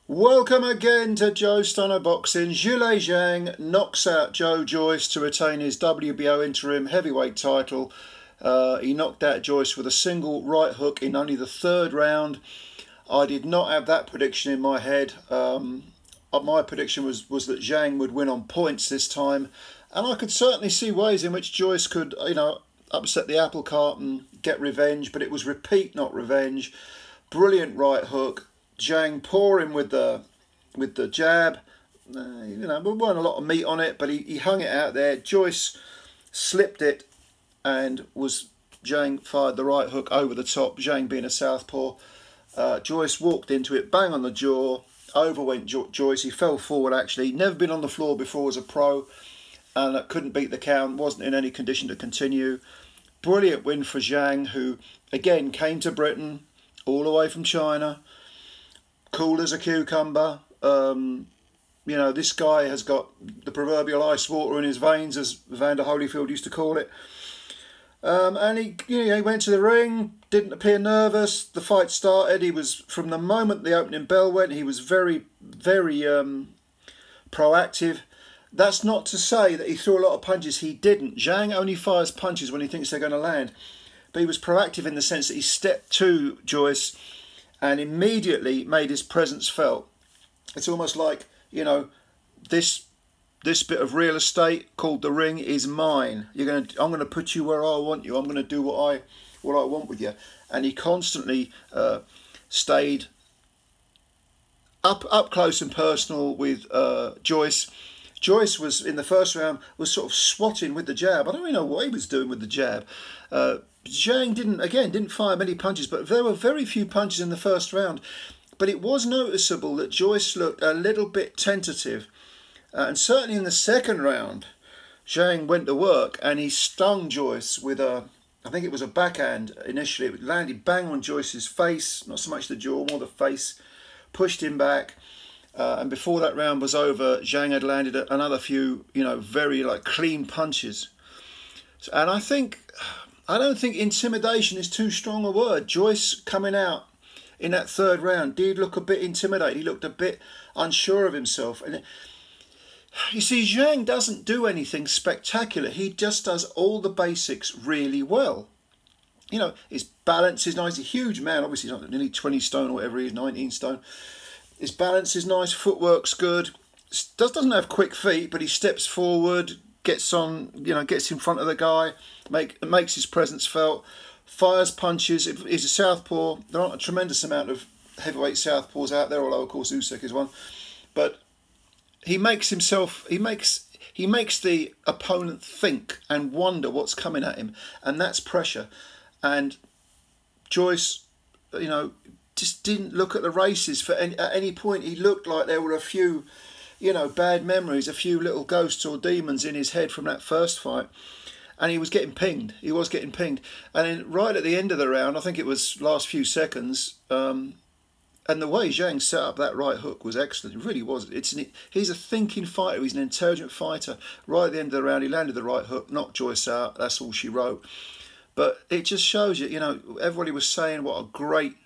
Welcome again to Joe Stunner Boxing. ZHILEI Zhang knocks out Joe Joyce to retain his WBO interim heavyweight title. He knocked out Joyce with a single right hook in only the third round. I did not have that prediction in my head. My prediction was that Zhang would win on points this time, and I could certainly see ways in which Joyce could, upset the apple cart and get revenge. But it was repeat, not revenge. Brilliant right hook. Zhang pouring with the jab. There weren't a lot of meat on it, but he hung it out there. Joyce slipped it, and Zhang fired the right hook over the top. Zhang being a southpaw, Joyce walked into it, bang on the jaw. Over went Joyce. He fell forward. Actually, never been on the floor before as a pro, and couldn't beat the count. Wasn't in any condition to continue. Brilliant win for Zhang, who again came to Britain all the way from China. Cool as a cucumber. This guy has got the proverbial ice water in his veins, as Vander Holyfield used to call it. And he went to the ring, didn't appear nervous. The fight started. He was, from the moment the opening bell went, he was very, very proactive. That's not to say that he threw a lot of punches. He didn't. Zhang only fires punches when he thinks they're going to land. But he was proactive in the sense that he stepped to Joyce and immediately made his presence felt. It's almost like, this bit of real estate called the ring is mine. I'm going to put you where I want you. I'm going to do what I want with you. And he constantly stayed up close and personal with Joyce. Joyce was, in the first round, was sort of swatting with the jab. I don't really know what he was doing with the jab. Zhang didn't fire many punches, but there were very few punches in the first round. But it was noticeable that Joyce looked a little bit tentative. And certainly in the second round, Zhang went to work and he stung Joyce with I think it was a backhand initially. It landed bang on Joyce's face, not so much the jaw, more the face, pushed him back. And before that round was over, Zhang had landed another few, very clean punches. And I don't think intimidation is too strong a word. Joyce coming out in that third round did look a bit intimidated. He looked a bit unsure of himself. And you see, Zhang doesn't do anything spectacular. He just does all the basics really well. His balance is nice. He's a huge man. Obviously, he's not nearly 20 stone or whatever he is, 19 stone. His balance is nice. Footwork's good. Doesn't have quick feet, but he steps forward, gets in front of the guy, makes his presence felt, fires punches. He's a southpaw. There aren't a tremendous amount of heavyweight southpaws out there, although of course Usyk is one. But he makes the opponent think and wonder what's coming at him, and that's pressure. And Joyce, just didn't look at the races at any point. He looked like there were a few, bad memories, a few little ghosts or demons in his head from that first fight. And he was getting pinged. And then right at the end of the round, I think it was last few seconds, and the way Zhang set up that right hook was excellent. It really was. He's a thinking fighter. He's an intelligent fighter. Right at the end of the round, he landed the right hook, knocked Joyce out. That's all she wrote. But it just shows you, everybody was saying what a great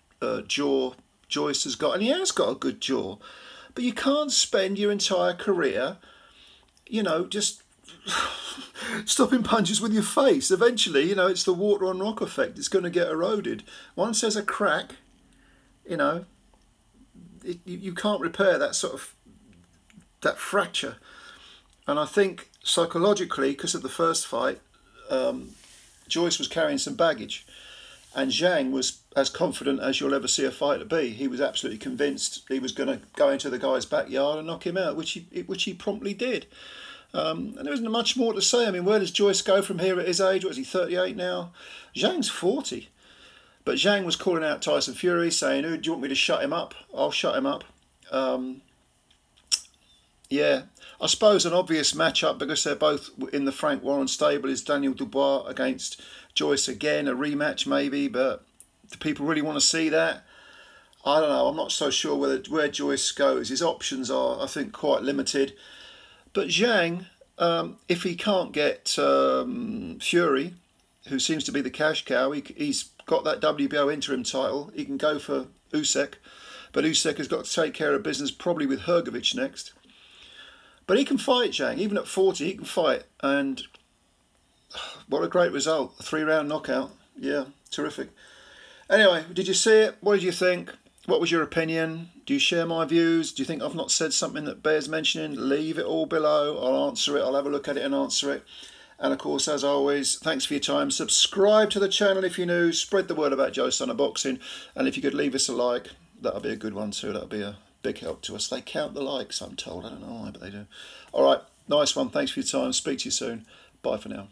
jaw Joyce has got. And he has got a good jaw. But you can't spend your entire career, just stopping punches with your face. Eventually, it's the water on rock effect. It's going to get eroded. Once there's a crack, you can't repair that fracture. And I think psychologically, because of the first fight, Joyce was carrying some baggage, and Zhang was as confident as you'll ever see a fighter be. He was absolutely convinced he was going to go into the guy's backyard and knock him out, which he promptly did. And there isn't much more to say. I mean, where does Joyce go from here at his age? What is he, 38 now? Zhang's 40. But Zhang was calling out Tyson Fury, saying, "Oh, do you want me to shut him up? I'll shut him up." Yeah, I suppose an obvious matchup, because they're both in the Frank Warren stable, is Daniel Dubois against Joyce again. A rematch maybe, but do people really want to see that? I don't know. I'm not so sure where Joyce goes. His options are, I think, quite limited. But Zhang, if he can't get Fury, who seems to be the cash cow, he's got that WBO interim title. He can go for Usyk. But Usyk has got to take care of business probably with Hrgovic next. But he can fight, Zhang. Even at 40, he can fight. And what a great result. A 3-round knockout. Yeah, terrific. Anyway, did you see it? What did you think? What was your opinion? Do you share my views? Do you think I've not said something that bears mentioning? Leave it all below. I'll answer it. I'll have a look at it and answer it. And of course, as always, thanks for your time. Subscribe to the channel if you're new. Spread the word about Joe Stunner Boxing. And if you could leave us a like, that'll be a good one too. That'll be a big help to us. They count the likes, I'm told. I don't know why, but they do. All right, nice one. Thanks for your time. Speak to you soon. Bye for now.